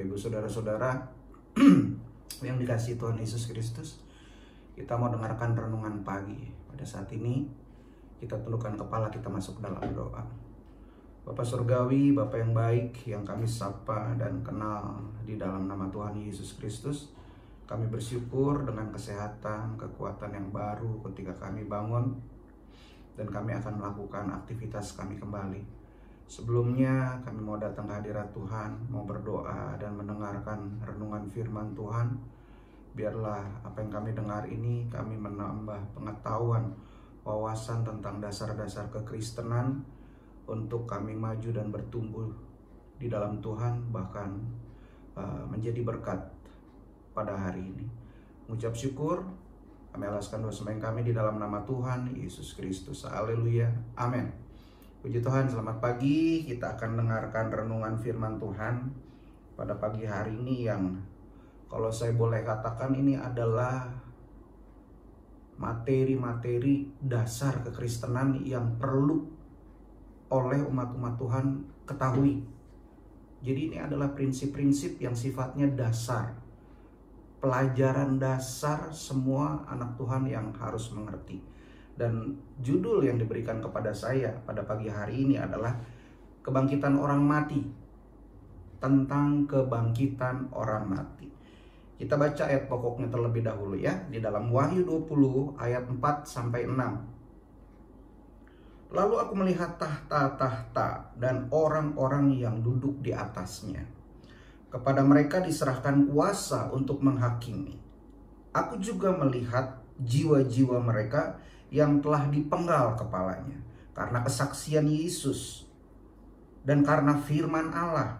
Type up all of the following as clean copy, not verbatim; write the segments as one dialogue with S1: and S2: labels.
S1: Bapak Ibu Saudara-saudara yang dikasihi Tuhan Yesus Kristus, kita mau dengarkan renungan pagi. Pada saat ini kita tundukkan kepala, kita masuk dalam doa. Bapak Surgawi, Bapak yang baik, yang kami sapa dan kenal di dalam nama Tuhan Yesus Kristus, kami bersyukur dengan kesehatan, kekuatan yang baru ketika kami bangun dan kami akan melakukan aktivitas kami kembali. Sebelumnya kami mau datang ke hadirat Tuhan, mau berdoa dan mendengarkan renungan firman Tuhan. Biarlah apa yang kami dengar ini kami menambah pengetahuan, wawasan tentang dasar-dasar kekristenan untuk kami maju dan bertumbuh di dalam Tuhan, bahkan menjadi berkat pada hari ini. Mengucap syukur, kami alaskan doa sembahyang kami di dalam nama Tuhan Yesus Kristus. Haleluya, amin. Puji Tuhan, selamat pagi. Kita akan dengarkan renungan firman Tuhan pada pagi hari ini yang kalau saya boleh katakan ini adalah materi-materi dasar kekristenan yang perlu oleh umat-umat Tuhan ketahui. Jadi ini adalah prinsip-prinsip yang sifatnya dasar, pelajaran dasar semua anak Tuhan yang harus mengerti. Dan judul yang diberikan kepada saya pada pagi hari ini adalah Kebangkitan Orang Mati. Tentang kebangkitan orang mati. Kita baca ayat pokoknya terlebih dahulu ya, di dalam Wahyu 20 ayat 4-6. Lalu aku melihat tahta-tahta dan orang-orang yang duduk di atasnya. Kepada mereka diserahkan kuasa untuk menghakimi. Aku juga melihat jiwa-jiwa mereka yang telah dipenggal kepalanya karena kesaksian Yesus dan karena firman Allah,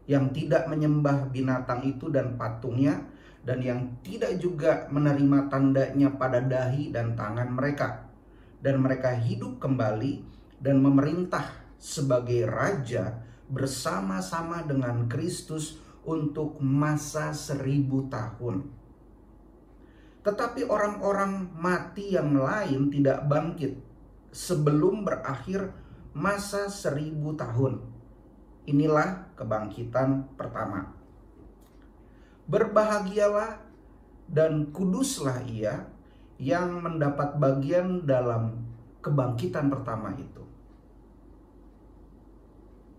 S1: yang tidak menyembah binatang itu dan patungnya, dan yang tidak juga menerima tandanya pada dahi dan tangan mereka. Dan mereka hidup kembali dan memerintah sebagai raja bersama-sama dengan Kristus untuk masa 1000 tahun. Tetapi orang-orang mati yang lain tidak bangkit sebelum berakhir masa 1000 tahun. Inilah kebangkitan pertama. Berbahagialah dan kuduslah ia yang mendapat bagian dalam kebangkitan pertama itu.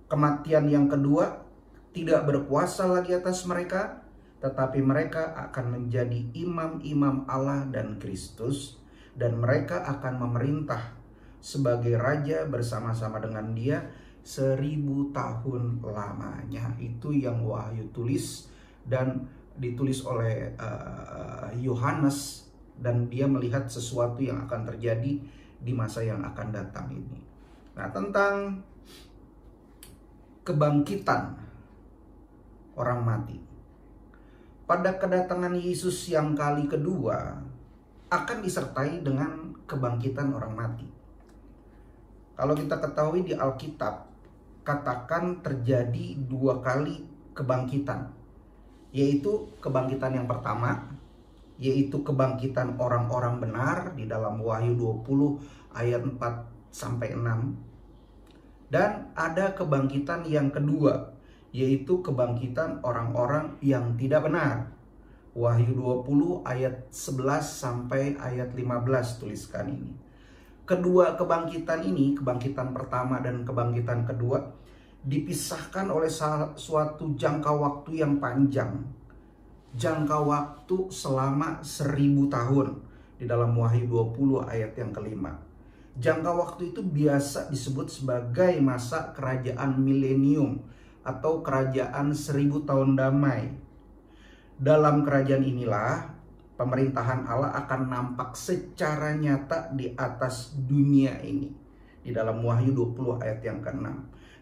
S1: Kematian yang kedua tidak berkuasa lagi atas mereka, tetapi mereka akan menjadi imam-imam Allah dan Kristus, dan mereka akan memerintah sebagai raja bersama-sama dengan Dia 1000 tahun lamanya. Itu yang Wahyu tulis dan ditulis oleh Yohanes, dan dia melihat sesuatu yang akan terjadi di masa yang akan datang ini. Nah, tentang kebangkitan orang mati. Pada kedatangan Yesus yang kali kedua akan disertai dengan kebangkitan orang mati. Kalau kita ketahui di Alkitab, katakan terjadi 2 kali kebangkitan. Yaitu kebangkitan yang pertama, yaitu kebangkitan orang-orang benar di dalam Wahyu 20 ayat 4-6. Dan ada kebangkitan yang kedua, yaitu kebangkitan orang-orang yang tidak benar. Wahyu 20 ayat 11 sampai ayat 15 tuliskan ini. Kedua kebangkitan ini, kebangkitan pertama dan kebangkitan kedua, dipisahkan oleh suatu jangka waktu yang panjang. Jangka waktu selama 1000 tahun di dalam Wahyu 20 ayat yang kelima. Jangka waktu itu biasa disebut sebagai masa kerajaan milenium atau kerajaan 1000 tahun damai. Dalam kerajaan inilah pemerintahan Allah akan nampak secara nyata di atas dunia ini. Di dalam Wahyu 20 ayat yang ke-6.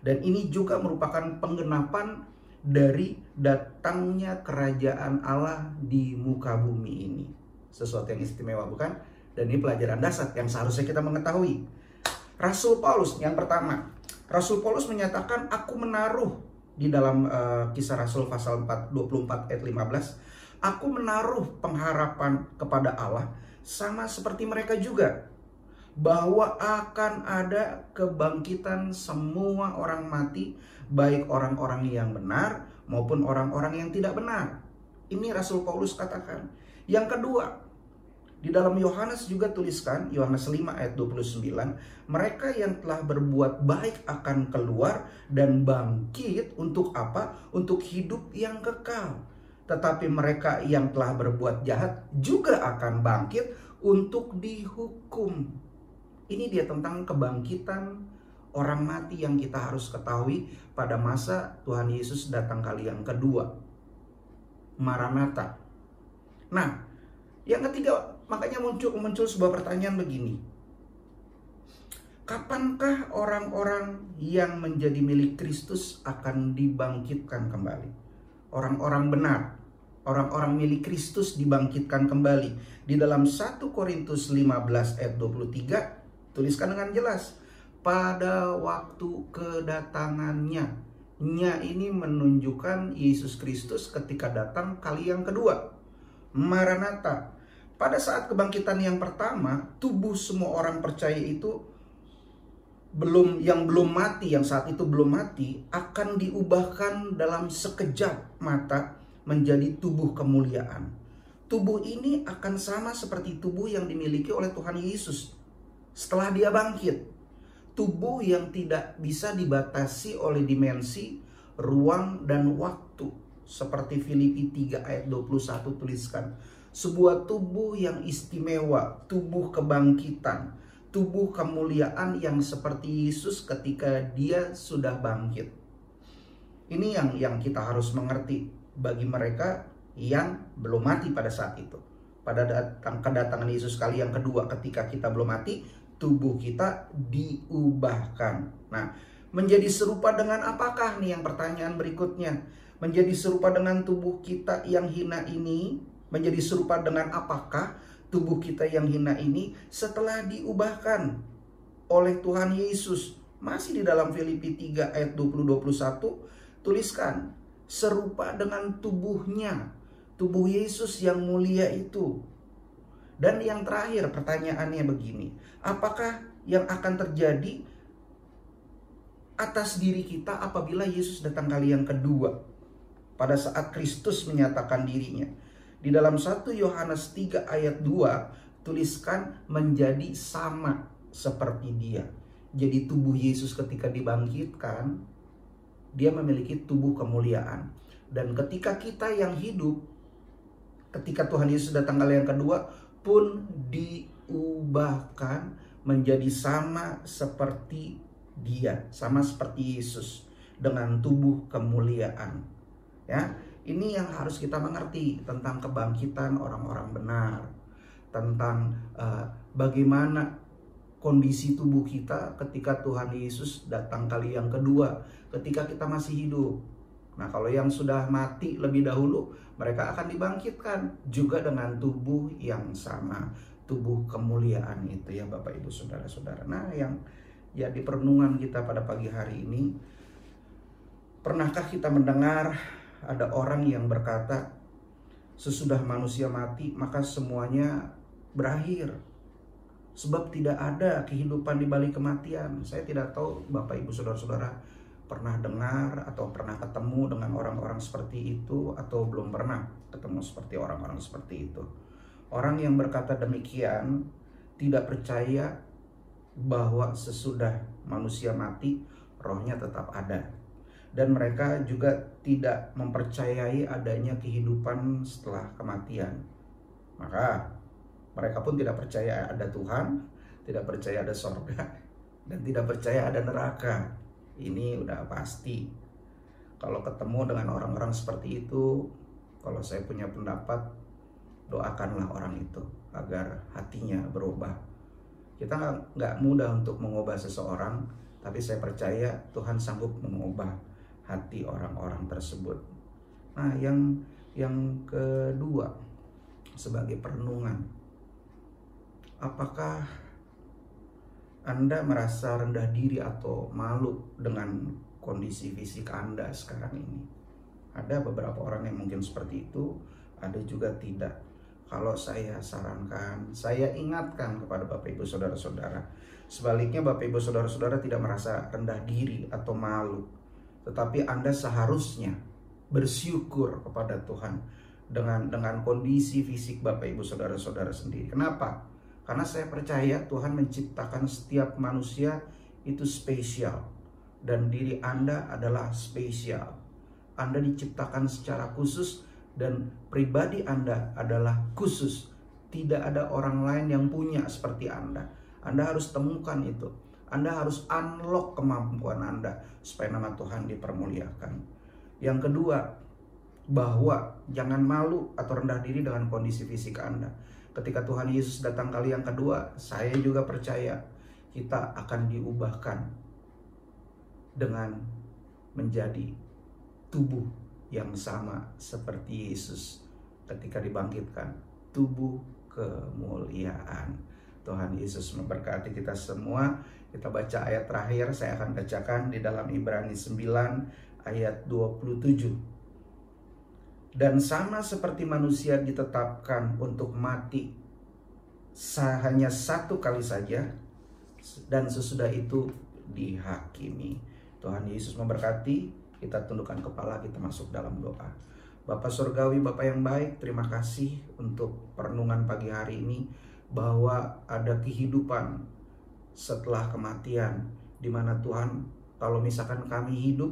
S1: Dan ini juga merupakan penggenapan dari datangnya kerajaan Allah di muka bumi ini. Sesuatu yang istimewa, bukan? Dan ini pelajaran dasar yang seharusnya kita mengetahui. Rasul Paulus yang pertama. Rasul Paulus menyatakan, aku menaruh di dalam Kisah Rasul pasal 24 ayat 15. Aku menaruh pengharapan kepada Allah sama seperti mereka juga, bahwa akan ada kebangkitan semua orang mati, baik orang-orang yang benar maupun orang-orang yang tidak benar. Ini Rasul Paulus katakan. Yang kedua, di dalam Yohanes juga tuliskan, Yohanes 5 ayat 29, mereka yang telah berbuat baik akan keluar dan bangkit untuk apa? Untuk hidup yang kekal. Tetapi mereka yang telah berbuat jahat juga akan bangkit untuk dihukum. Ini dia tentang kebangkitan orang mati yang kita harus ketahui pada masa Tuhan Yesus datang kali yang kedua. Maranatha. Nah, yang ketiga, makanya muncul sebuah pertanyaan begini. Kapankah orang-orang yang menjadi milik Kristus akan dibangkitkan kembali? Orang-orang benar, orang-orang milik Kristus dibangkitkan kembali. Di dalam 1 Korintus 15 ayat 23, tuliskan dengan jelas. Pada waktu kedatangannya. Nya ini menunjukkan Yesus Kristus ketika datang kali yang kedua. Maranatha. Pada saat kebangkitan yang pertama, tubuh semua orang percaya itu yang belum mati, yang saat itu belum mati, akan diubahkan dalam sekejap mata menjadi tubuh kemuliaan. Tubuh ini akan sama seperti tubuh yang dimiliki oleh Tuhan Yesus setelah dia bangkit. Tubuh yang tidak bisa dibatasi oleh dimensi, ruang, dan waktu. Seperti Filipi 3 ayat 21 tuliskan. Sebuah tubuh yang istimewa, tubuh kebangkitan, tubuh kemuliaan yang seperti Yesus ketika dia sudah bangkit. Ini yang kita harus mengerti bagi mereka yang belum mati pada saat itu. Pada kedatangan Yesus kali yang kedua ketika kita belum mati, tubuh kita diubahkan. Nah, menjadi serupa dengan apakah nih yang pertanyaan berikutnya? Menjadi serupa dengan tubuh kita yang hina ini? Menjadi serupa dengan apakah tubuh kita yang hina ini setelah diubahkan oleh Tuhan Yesus? Masih di dalam Filipi 3 ayat 20-21 tuliskan, serupa dengan tubuhnya, tubuh Yesus yang mulia itu. Dan yang terakhir pertanyaannya begini, apakah yang akan terjadi atas diri kita apabila Yesus datang kali yang kedua? Pada saat Kristus menyatakan dirinya. Di dalam 1 Yohanes 3 ayat 2 tuliskan menjadi sama seperti dia. Jadi tubuh Yesus ketika dibangkitkan, dia memiliki tubuh kemuliaan. Dan ketika kita yang hidup, ketika Tuhan Yesus datang kali yang kedua, pun diubahkan menjadi sama seperti dia, sama seperti Yesus dengan tubuh kemuliaan. Ya, ini yang harus kita mengerti tentang kebangkitan orang-orang benar, tentang bagaimana kondisi tubuh kita ketika Tuhan Yesus datang kali yang kedua, ketika kita masih hidup. Nah, kalau yang sudah mati lebih dahulu, mereka akan dibangkitkan juga dengan tubuh yang sama, tubuh kemuliaan itu ya Bapak Ibu Saudara-saudara. Nah, yang ya di perenungan kita pada pagi hari ini, pernahkah kita mendengar ada orang yang berkata, sesudah manusia mati maka semuanya berakhir, sebab tidak ada kehidupan di balik kematian. Saya tidak tahu Bapak Ibu Saudara-saudara pernah dengar atau pernah ketemu dengan orang-orang seperti itu, atau belum pernah ketemu seperti orang-orang seperti itu. Orang yang berkata demikian tidak percaya bahwa sesudah manusia mati rohnya tetap ada. Dan mereka juga tidak mempercayai adanya kehidupan setelah kematian. Maka mereka pun tidak percaya ada Tuhan, tidak percaya ada sorga, dan tidak percaya ada neraka. Ini udah pasti. Kalau ketemu dengan orang-orang seperti itu, kalau saya punya pendapat, doakanlah orang itu agar hatinya berubah. Kita nggak mudah untuk mengubah seseorang, tapi saya percaya Tuhan sanggup mengubah hati orang-orang tersebut. Nah, yang kedua, sebagai perenungan, apakah Anda merasa rendah diri atau malu dengan kondisi fisik Anda sekarang ini? Ada beberapa orang yang mungkin seperti itu, ada juga tidak. Kalau saya sarankan, saya ingatkan kepada Bapak Ibu Saudara-saudara, sebaliknya Bapak Ibu Saudara-saudara tidak merasa rendah diri atau malu, tetapi Anda seharusnya bersyukur kepada Tuhan dengan kondisi fisik Bapak Ibu Saudara-saudara sendiri. Kenapa? Karena saya percaya Tuhan menciptakan setiap manusia itu spesial, dan diri Anda adalah spesial. Anda diciptakan secara khusus dan pribadi Anda adalah khusus. Tidak ada orang lain yang punya seperti Anda. Anda harus temukan itu. Anda harus unlock kemampuan Anda supaya nama Tuhan dipermuliakan. Yang kedua, bahwa jangan malu atau rendah diri dengan kondisi fisik Anda. Ketika Tuhan Yesus datang kali yang kedua, saya juga percaya kita akan diubahkan dengan menjadi tubuh yang sama seperti Yesus ketika dibangkitkan, tubuh kemuliaan. Tuhan Yesus memberkati kita semua. Kita baca ayat terakhir, saya akan bacakan di dalam Ibrani 9 ayat 27. Dan sama seperti manusia ditetapkan untuk mati hanya satu kali saja, dan sesudah itu dihakimi. Tuhan Yesus memberkati. Kita tundukkan kepala, kita masuk dalam doa. Bapa Surgawi, Bapa yang baik, terima kasih untuk perenungan pagi hari ini, bahwa ada kehidupan setelah kematian, di mana Tuhan, kalau misalkan kami hidup,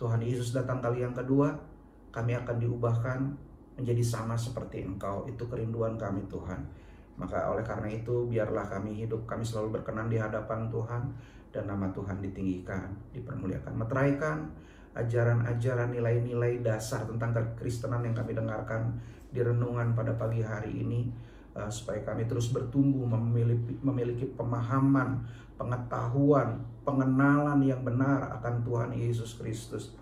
S1: Tuhan Yesus datang kali yang kedua, kami akan diubahkan menjadi sama seperti Engkau. Itu kerinduan kami Tuhan. Maka oleh karena itu, biarlah kami hidup, kami selalu berkenan di hadapan Tuhan, dan nama Tuhan ditinggikan, dipermuliakan. Meteraikan ajaran-ajaran, nilai-nilai dasar tentang kekristenan yang kami dengarkan di renungan pada pagi hari ini, supaya kami terus bertumbuh, memiliki pemahaman, pengetahuan, pengenalan yang benar akan Tuhan Yesus Kristus,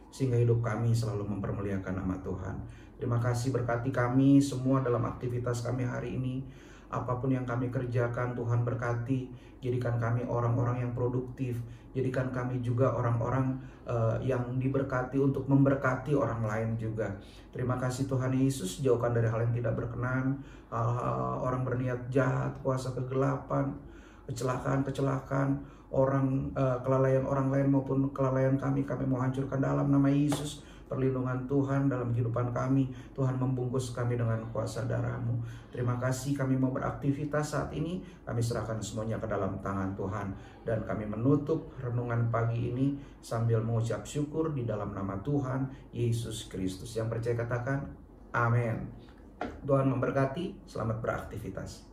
S1: sehingga hidup kami selalu mempermuliakan nama Tuhan. Terima kasih, berkati kami semua dalam aktivitas kami hari ini. Apapun yang kami kerjakan, Tuhan berkati. Jadikan kami orang-orang yang produktif. Jadikan kami juga orang-orang yang diberkati untuk memberkati orang lain juga. Terima kasih Tuhan Yesus, jauhkan dari hal yang tidak berkenan, orang berniat jahat, kuasa kegelapan, kecelakaan, kelalaian orang lain maupun kelalaian kami mau hancurkan dalam nama Yesus. Perlindungan Tuhan dalam kehidupan kami, Tuhan membungkus kami dengan kuasa darah-Mu. Terima kasih, kami mau beraktivitas saat ini, kami serahkan semuanya ke dalam tangan Tuhan. Dan kami menutup renungan pagi ini sambil mengucap syukur di dalam nama Tuhan Yesus Kristus. Yang percaya katakan amin. Tuhan memberkati, selamat beraktivitas.